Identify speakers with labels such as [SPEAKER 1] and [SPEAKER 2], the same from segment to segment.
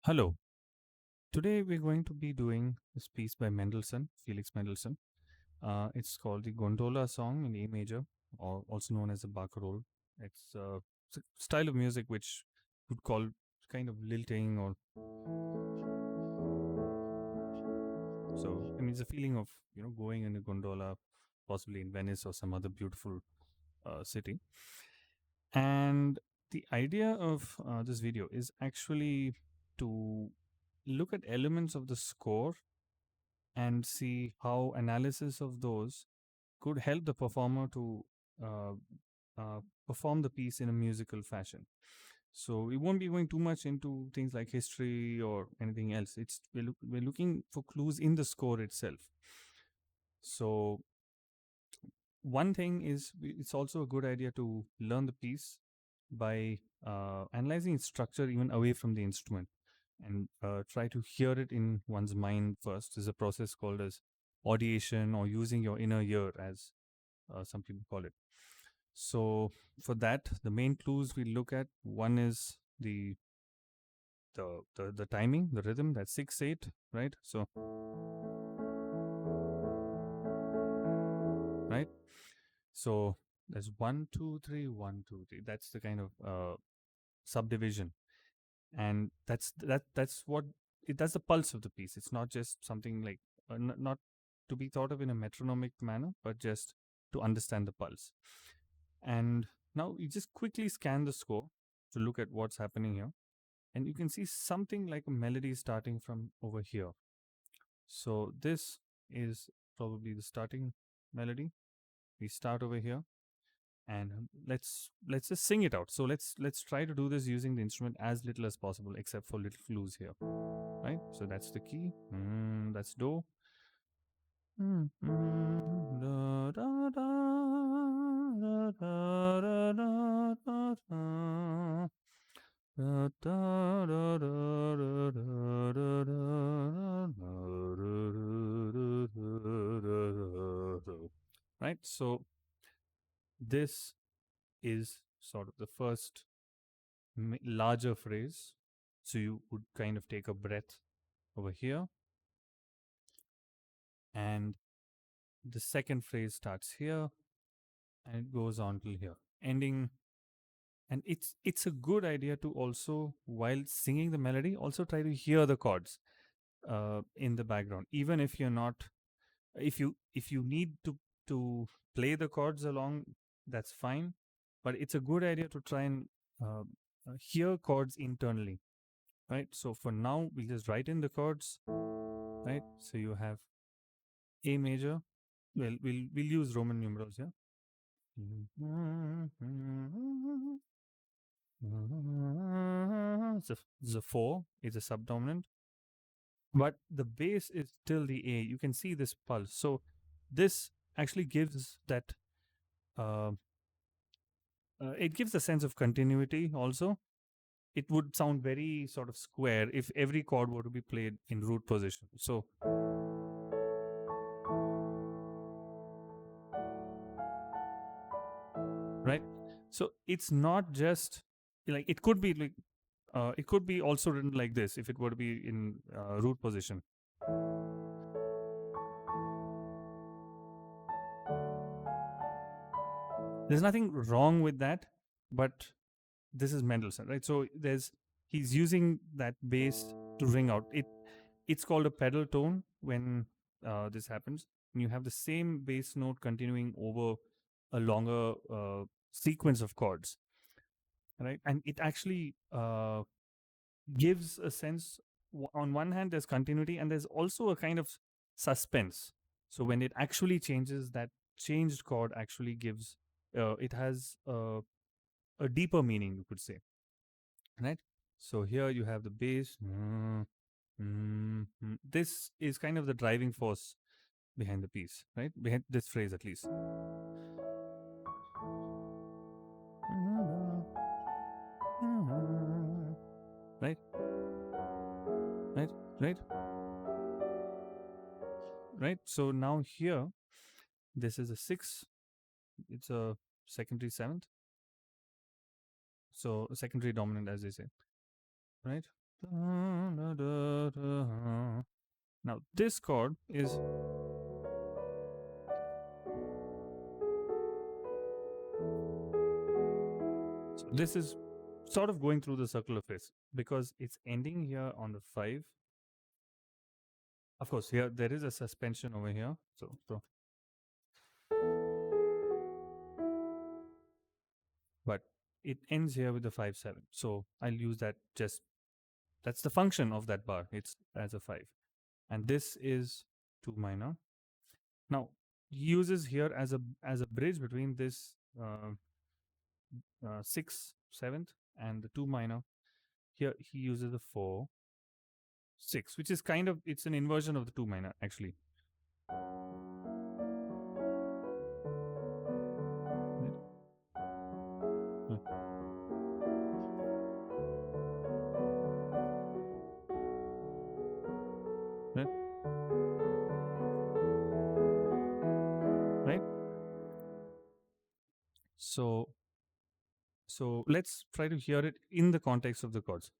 [SPEAKER 1] Hello. Today we're going to be doing this piece by Mendelssohn, Felix Mendelssohn. It's called the Gondola Song in A major, or also known as the barcarolle. It's a style of music which would call kind of lilting, or so. I mean, it's a feeling of going in a gondola, possibly in Venice or some other beautiful city. And the idea of this video is actually to look at elements of the score and see how analysis of those could help the performer to uh, perform the piece in a musical fashion. So we won't be going too much into things like history or anything else. We're looking for clues in the score itself. So one thing is it's also a good idea to learn the piece by analyzing its structure even away from the instrument, and try to hear it in one's mind first. Is a process called as audiation, or using your inner ear, as some people call it. So for that, the main clues we look at, one is the timing, the rhythm, that's 6/8, right? So right. So there's 1 2 3 1 2 3. That's the kind of subdivision, and that's what it. That's the pulse of the piece. It's not just something like not to be thought of in a metronomic manner, but just to understand the pulse. And now you just quickly scan the score to look at what's happening here, and you can see something like a melody starting from over here. So this is probably the starting melody. We start over here, and let's just sing it out. So let's try to do this using the instrument as little as possible, except for little clues here, right? So that's the key. That's do. Da, da, da, da, da, da, da, da, da. Da, da, da, da, da, da, da, da. Right? So this is sort of the first larger phrase. So you would kind of take a breath over here, and the second phrase starts here and it goes on till here, ending. And it's a good idea to also, while singing the melody, also try to hear the chords in the background, even if you're not, if you need to play the chords along, that's fine, but it's a good idea to try and uh, hear chords internally, right? So for now we'll just write in the chords, right? So you have A major. Well, we'll use Roman numerals here. The 4 is a subdominant, but the bass is still the A. You can see this pulse. So this actually gives that, uh, it gives a sense of continuity also. It would sound very sort of square if every chord were to be played in root position. So, right? So it's not just like, it could be like, it could be also written like this if it were to be in root position. There's nothing wrong with that, but this is Mendelssohn, right? So he's using that bass to ring out. It's called a pedal tone when this happens. And you have the same bass note continuing over a longer sequence of chords, right? And it actually gives a sense. On one hand, there's continuity, and there's also a kind of suspense. So when it actually changes, that changed chord actually gives, it has a deeper meaning, you could say, right? So here you have the bass. This is kind of the driving force behind the piece, right? Behind this phrase, at least. Right, right, right, right. So now here, this is a 6. It's a secondary 7th. So a secondary dominant, as they say, right? Now this chord is, so this is sort of going through the circular phrase because it's ending here on the 5. Of course, here there is a suspension over here. So but it ends here with the 5/7. So I'll use that, just that's the function of that bar. It's as a 5. And this is 2 minor. Now he uses here as a bridge between this 6 7th and the 2 minor. Here he uses the 4 6, which is kind of, it's an inversion of the 2 minor actually. Right? Right? Right? So let's try to hear it in the context of the chords.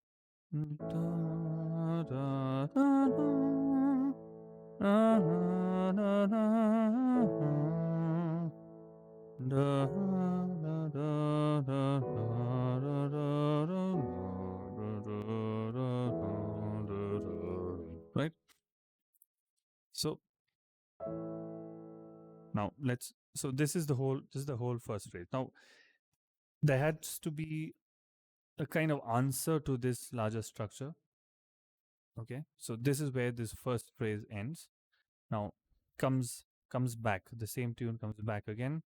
[SPEAKER 1] Right? So now let's, so this is the whole first phrase. Now there has to be a kind of answer to this larger structure. Okay, so this is where this first phrase ends. Now comes back, the same tune comes back again.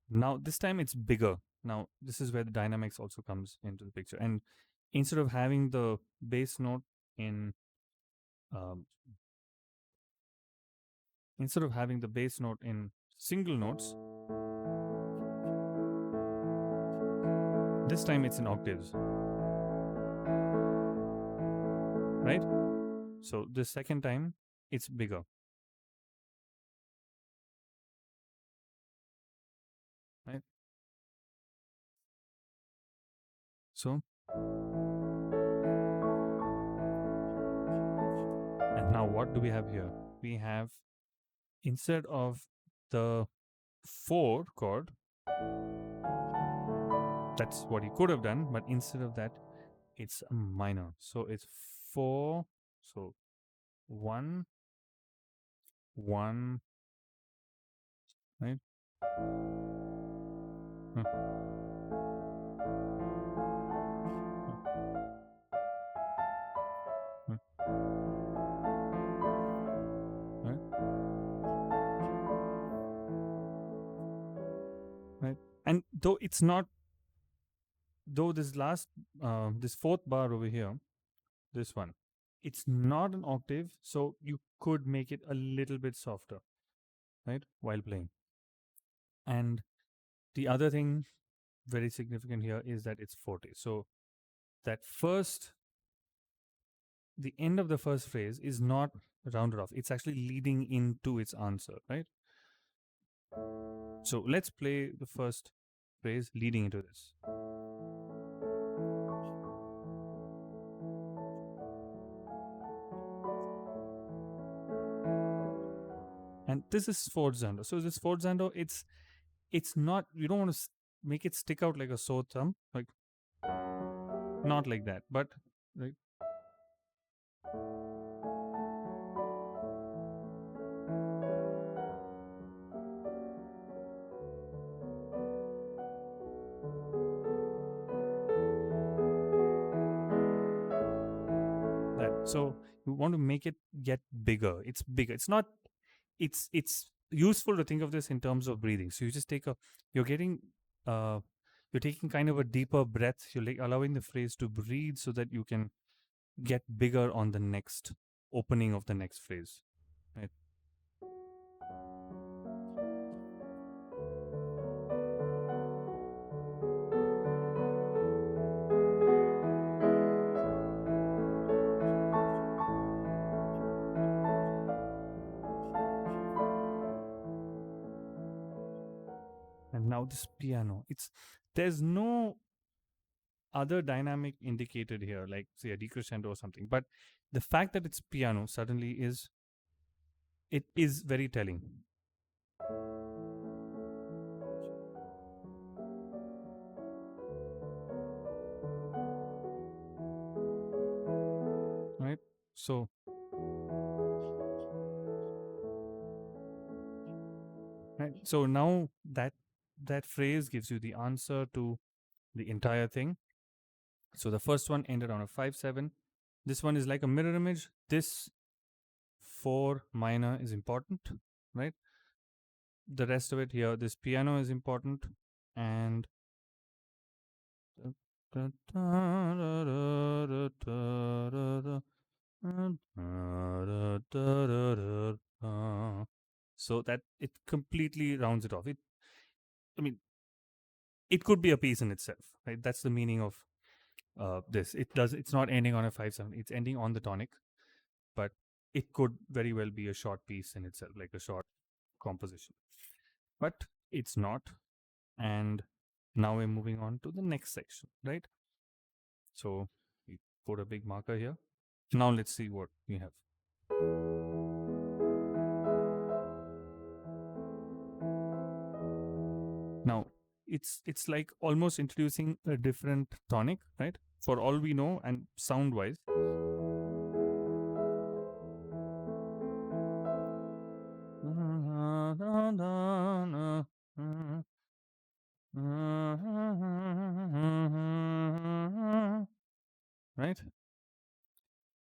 [SPEAKER 1] Now this time it's bigger. Now this is where the dynamics also comes into the picture. And instead of having the bass note in um, instead of having the bass note in single notes, this time it's in octaves. Right? So the second time it's bigger. Right? So, and now what do we have here? We have, instead of the 4 chord, that's what he could have done, but instead of that, it's a minor. So it's 4, so 1 1, right? Huh. Huh. Right? Right? And though it's not, though this last this fourth bar over here, this one, it's not an octave, so you could make it a little bit softer, right, while playing. And the other thing very significant here is that it's forte. So that first, the end of the first phrase is not rounded off. It's actually leading into its answer, right? So let's play the first phrase leading into this. And this is sforzando. So this sforzando, it's not, you don't want to make it stick out like a sore thumb, like not like that, but right. That, so you want to make it get bigger. It's bigger. It's not, it's useful to think of this in terms of breathing. So you just take a, you're getting you're taking kind of a deeper breath. You're like allowing the phrase to breathe so that you can get bigger on the next opening of the next phrase, right? And now this piano, it's, there's no other dynamic indicated here, like say a decrescendo or something. But the fact that it's piano suddenly is very telling. Right? So right. So now that phrase gives you the answer to the entire thing. So the first one ended on a 5/7. This one is like a mirror image. This 4 minor is important, right? The rest of it here, this piano is important, and so that it completely rounds it off. I mean, it could be a piece in itself, right? That's the meaning of this. It's not ending on a 5/7. It's ending on the tonic, but it could very well be a short piece in itself, like a short composition. But it's not. And now we're moving on to the next section, right? So we put a big marker here. Now let's see what we have. Now it's like almost introducing a different tonic, right? For all we know, and sound wise. Right?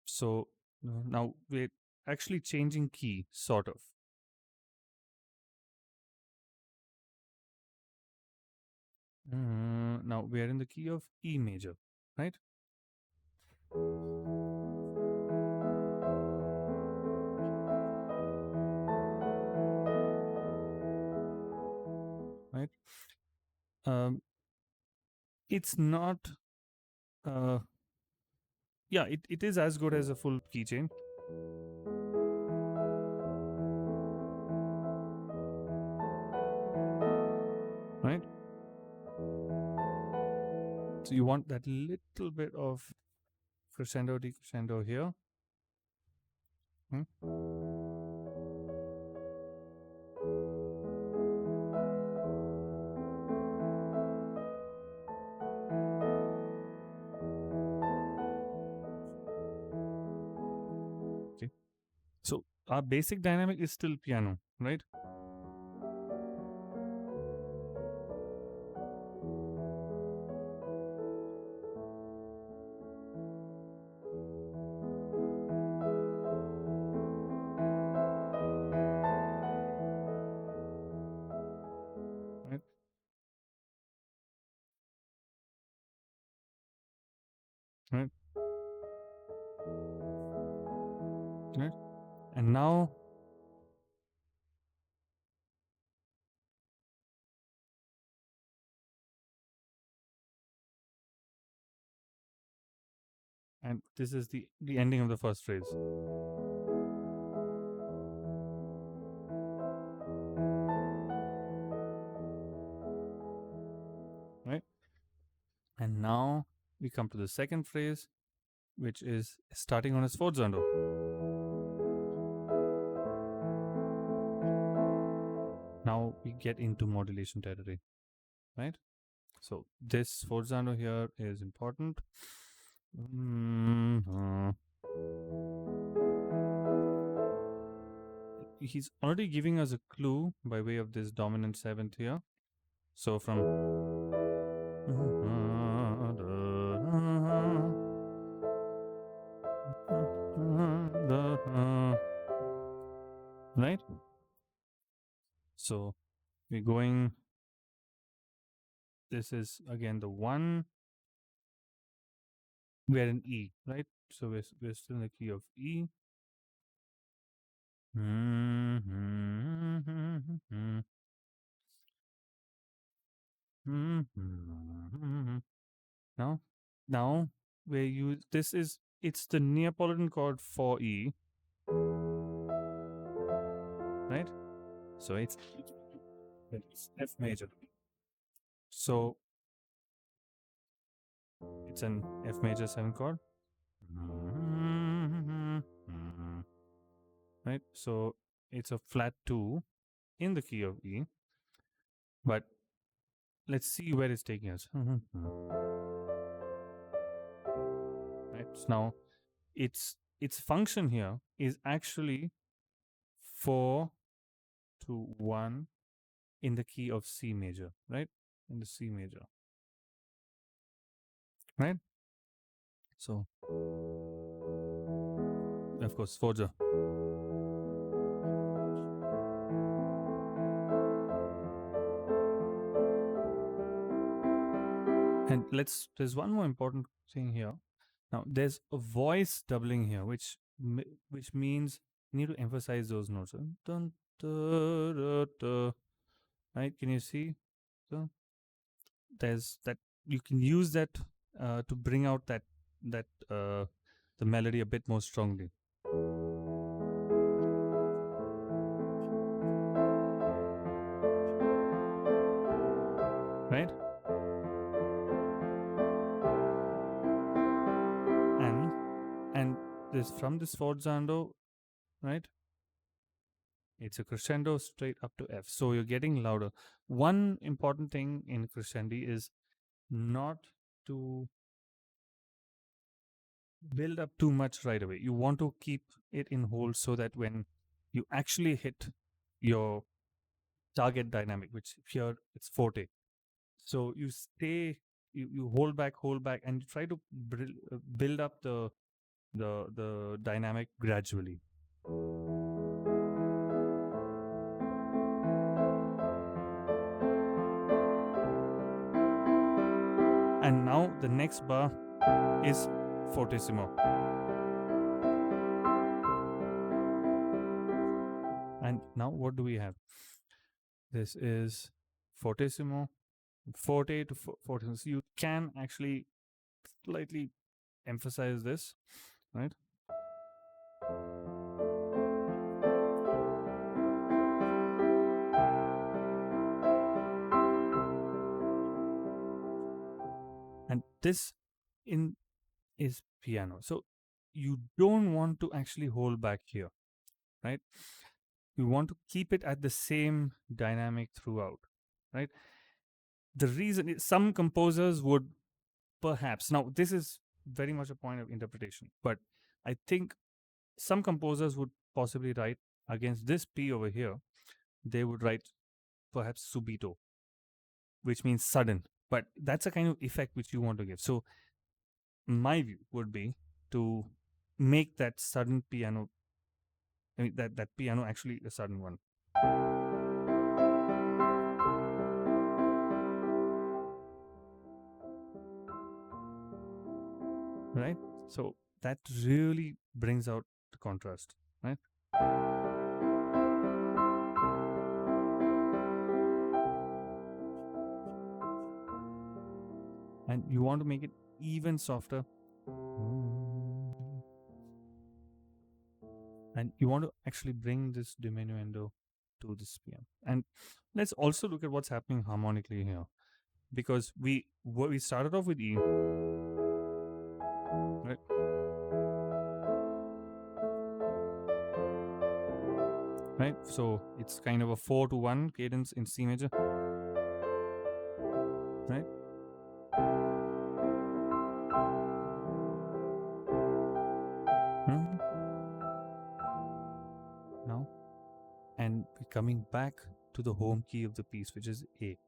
[SPEAKER 1] So now we're actually changing key, sort of. Now we are in the key of E major, right? Right. It's not. Uh, yeah, it is as good as a full keychain. Right. So you want that little bit of crescendo, decrescendo here. Hmm? Okay. So our basic dynamic is still piano, right? Right. Right. Right. And now, and this is the ending of the first phrase. Right. And now we come to the second phrase, which is starting on a sforzando. Now we get into modulation territory, right? So this sforzando here is important. He's already giving us a clue by way of this dominant seventh here. So from right. So we're going. This is again the one. We're in E, right? So we're still in the key of E. Now, now where you this is it's the Neapolitan chord for E, right? So it's F major. So it's an F major 7 chord. Right? So it's a flat 2 in the key of E, but let's see where it's taking us. Right? So now its function here is actually 4 to 1 in the key of C major, right? In the C major. Right? So of course Forza. And there's one more important thing here. Now there's a voice doubling here, which means you need to emphasize those notes. Dun, da, da, da. Right? Can you see? So there's that you can use that to bring out that the melody a bit more strongly. Right? And this from this forzando, right? It's a crescendo straight up to F. So you're getting louder. One important thing in crescendi is not to build up too much right away. You want to keep it in hold so that when you actually hit your target dynamic, which here it's forte. So you hold back, and you try to build up the dynamic gradually. And now the next bar is fortissimo. And now what do we have? This is fortissimo, forte to fortissimo. So you can actually slightly emphasize this, right? And this is piano. So you don't want to actually hold back here, right? You want to keep it at the same dynamic throughout, right? The reason is some composers would perhaps, now this is very much a point of interpretation, but I think some composers would possibly write against this P over here, they would write perhaps subito, which means sudden, but that's a kind of effect which you want to give. So my view would be to make that sudden piano, I mean that piano actually a sudden one. Right? So that really brings out the contrast, right? And you want to make it even softer. And you want to actually bring this diminuendo to this piano. And let's also look at what's happening harmonically here, because we started off with E, right? Right, so it's kind of a 4 to 1 cadence in C major, right? Now, and we're coming back to the home key of the piece, which is A.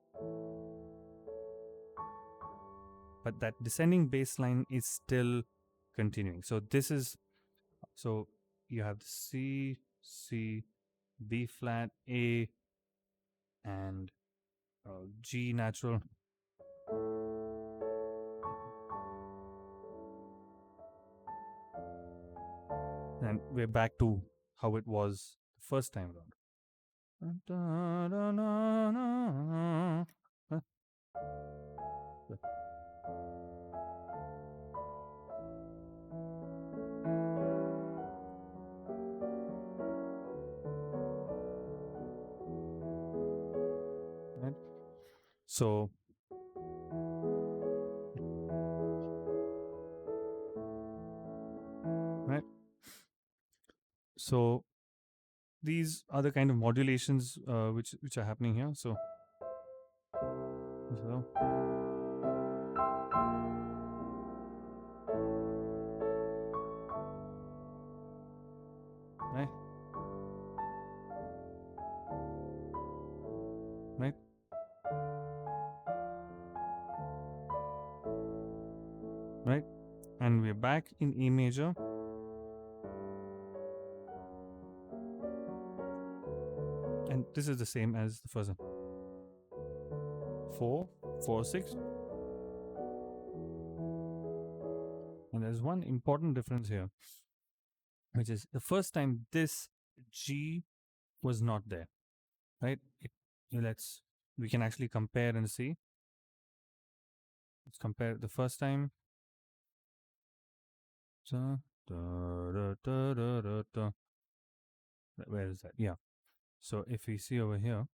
[SPEAKER 1] But that descending bass line is still continuing. So this is, so you have C, C, B flat, A, and G natural. And we're back to how it was the first time around. Right? So So these are the kind of modulations which are happening here. So right, right, right, and we're back in E major. And this is the same as the first one. 4, 4, 6. And there's one important difference here, which is the first time this G was not there, right? Let's we can actually compare and see. Let's compare the first time. Da, da, da, da, da, da. Where is that? Yeah. So if we see over here,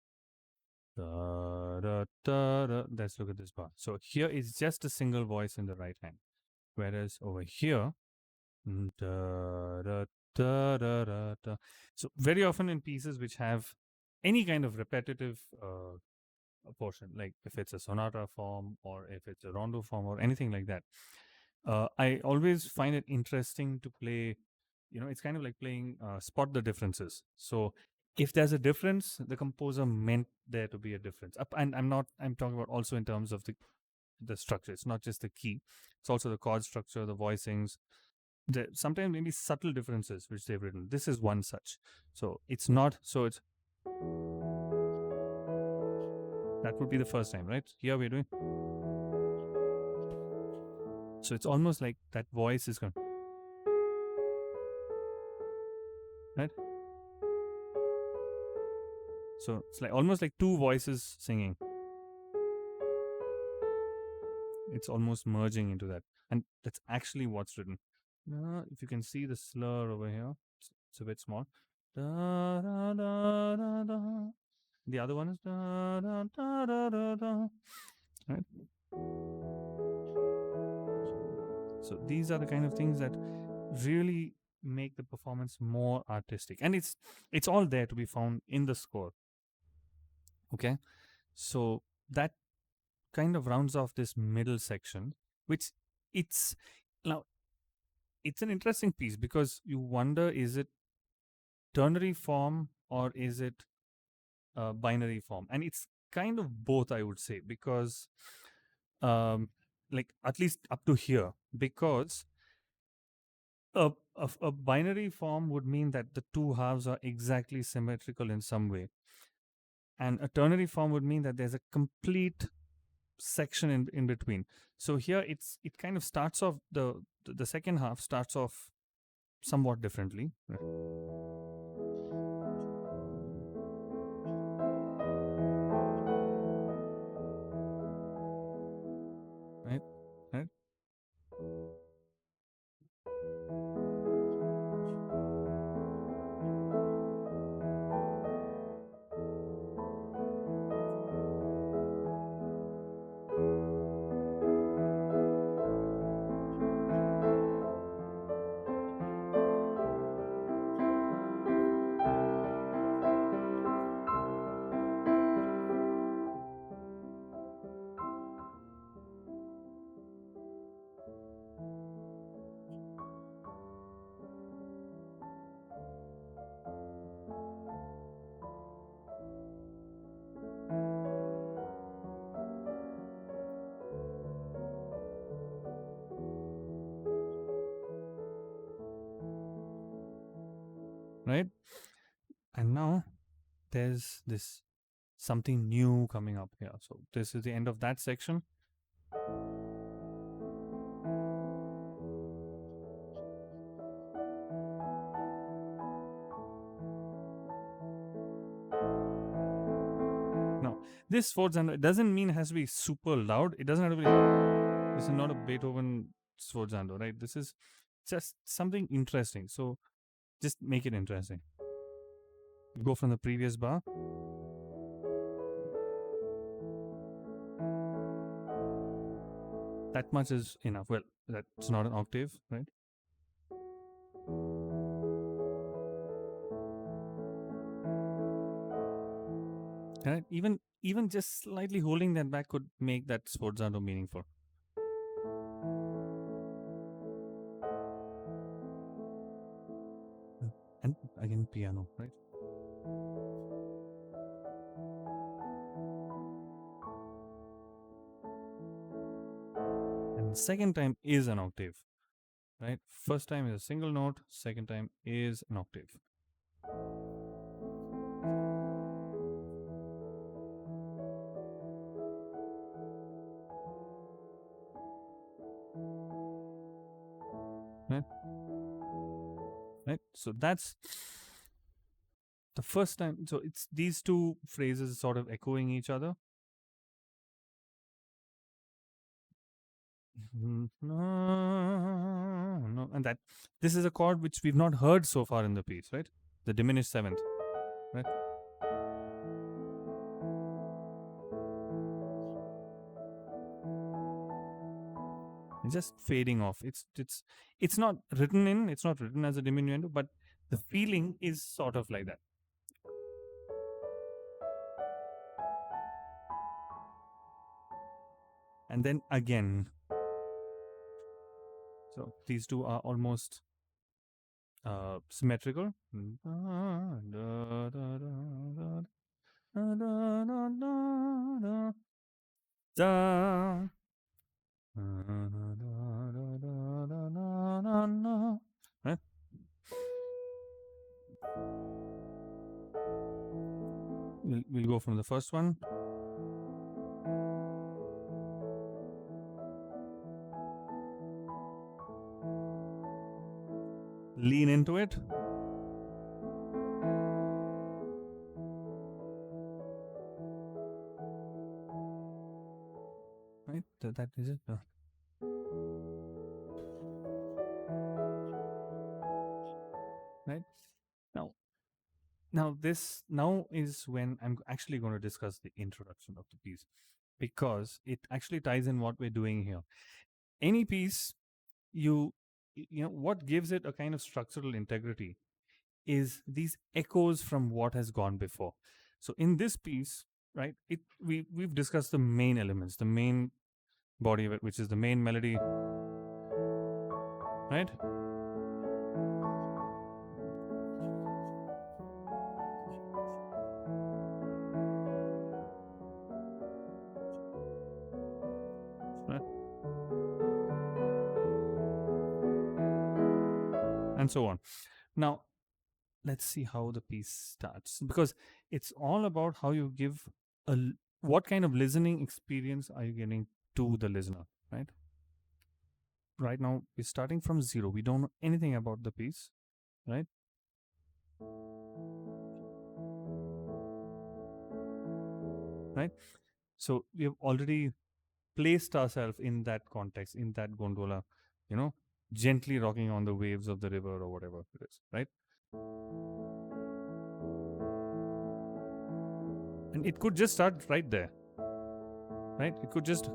[SPEAKER 1] da, da, da, da, let's look at this bar. So here is just a single voice in the right hand, whereas over here, da, da, da, da, da, da. So very often in pieces which have any kind of repetitive portion, like if it's a sonata form or if it's a rondo form or anything like that, I always find it interesting to play. It's kind of like playing spot the differences. So if there's a difference, the composer meant there to be a difference. And I'm talking about also in terms of the structure. It's not just the key; it's also the chord structure, the voicings. Sometimes maybe subtle differences which they've written. This is one such. So it's not. So it's that would be the first time, right? Here we're doing. So it's almost like that voice is going, right? So it's like almost like two voices singing. It's almost merging into that. And that's actually what's written. If you can see the slur over here, it's a bit small. Da, da, da, da, da. The other one is da, da, da, da, da, da. Right? So these are the kind of things that really make the performance more artistic. And it's all there to be found in the score. Okay. So that kind of rounds off this middle section, which it's now it's an interesting piece because you wonder, is it ternary form or is it binary form? And it's kind of both, I would say, because like at least up to here, because a binary form would mean that the two halves are exactly symmetrical in some way, and a ternary form would mean that there's a complete section in between. So here it kind of starts off, the second half starts off somewhat differently. Right, right, right. And now there's this something new coming up here. So this is the end of that section. Now, this sforzando, it doesn't mean it has to be super loud. It doesn't have to be. This is not a Beethoven sforzando, right? This is just something interesting. So just make it interesting. Go from the previous bar. That much is enough. Well, that's not an octave, right? Right? Even just slightly holding that back could make that sforzato meaningful. And again, piano, right? And second time is an octave, right? First time is a single note, second time is an octave. Right? Right? So that's the first time. So it's these two phrases sort of echoing each other. No, and that this is a chord which we've not heard so far in the piece, right? The diminished seventh, right? It's just fading off. It's not written in. It's not written as a diminuendo, but the feeling is sort of like that. And then again, so these two are almost symmetrical. Right? We'll go from the first one. Lean into it. Right? That is it. Right? Now, now is when I'm actually going to discuss the introduction of the piece, because it actually ties in what we're doing here. Any piece, you know what gives it a kind of structural integrity is these echoes from what has gone before. So in this piece, right, we've discussed the main elements, the main body of it, which is the main melody, right? Right? And so on. Now, let's see how the piece starts, because it's all about how you give what kind of listening experience are you getting to the listener, right? Right now, we're starting from zero. We don't know anything about the piece, right? Right? So we have already placed ourselves in that context, in that gondola, you know, gently rocking on the waves of the river or whatever it is, right? And it could just start right there, right? It could just.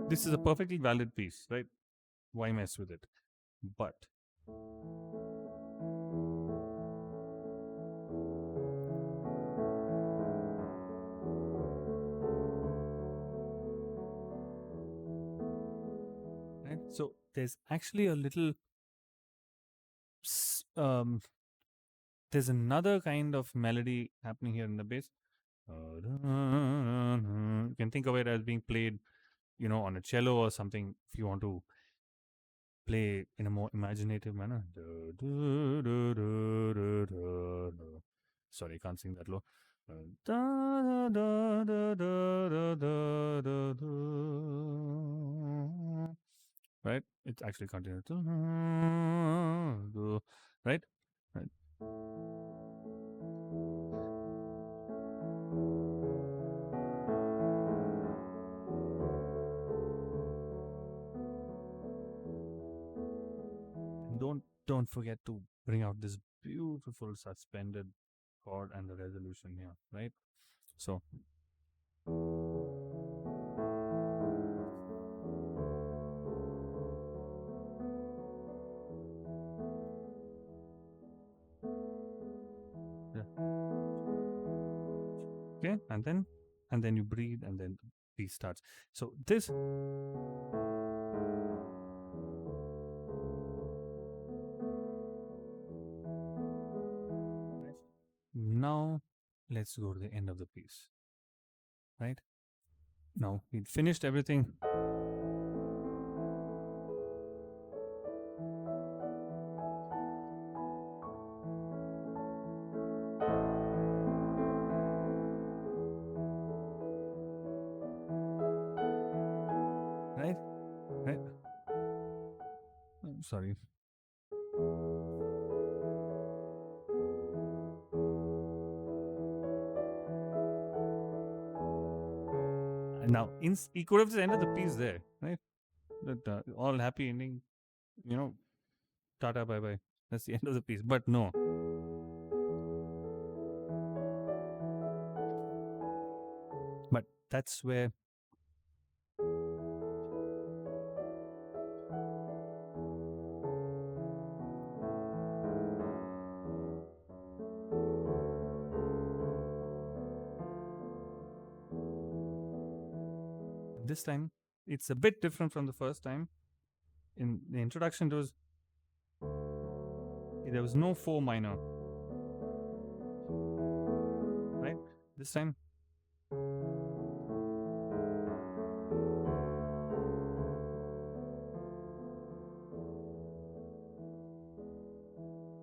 [SPEAKER 1] This is a perfectly valid piece, right? Why mess with it? But right, so there's actually a little there's another kind of melody happening here in the bass. You can think of it as being played, on a cello or something, if you want to play in a more imaginative manner. Sorry, I can't sing that low. Right? It's actually continues. Right? Right. And don't forget to bring out this beautiful suspended chord and the resolution here, right? So Okay, and then you breathe, and then the piece starts. So this now, let's go to the end of the piece. Right now, we finished everything. Right, right. Sorry. Now, he could have just ended the piece there, right? That all happy ending, you know, tata, bye bye. That's the end of the piece. But no, but that's where this time it's a bit different from the first time. In the introduction, there was no 4 minor, right? This time,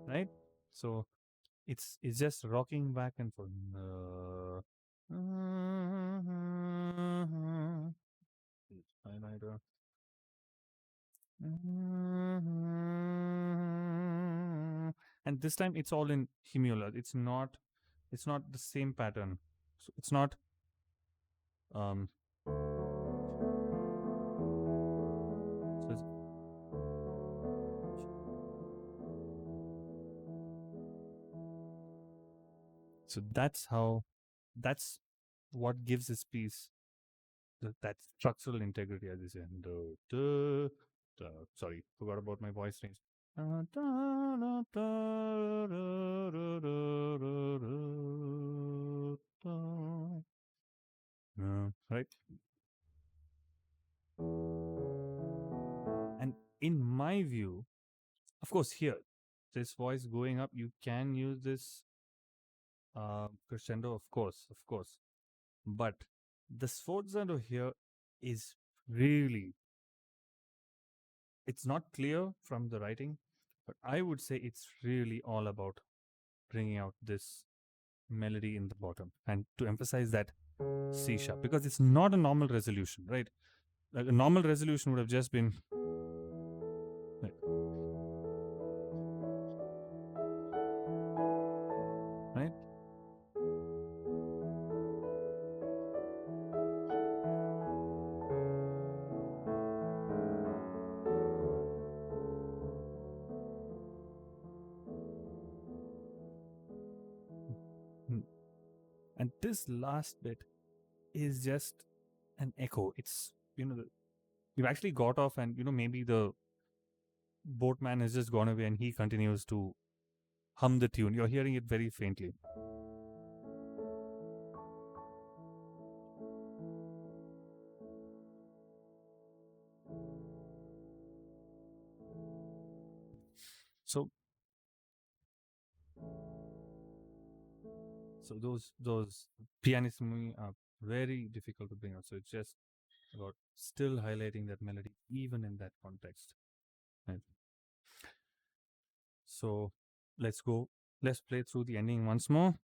[SPEAKER 1] right? So it's just rocking back and forth. Highlighter. And this time it's all in hemula. It's not the same pattern. So it's not um so it's, so that's what gives this piece that structural integrity, as you say. Sorry, forgot about my voice range. Right. And in my view, of course, here, this voice going up, you can use this crescendo, of course. But the sforzando here is really, it's not clear from the writing, but I would say it's really all about bringing out this melody in the bottom and to emphasize that C sharp, because it's not a normal resolution, right? Like a normal resolution would have just been right. Right? Mm. And this last bit is just an echo. It's, you've actually got off, and maybe the boatman has just gone away and he continues to hum the tune. You're hearing it very faintly. So those pianissimi are very difficult to bring out. So it's just about still highlighting that melody even in that context. Right. So let's go. Let's play through the ending once more.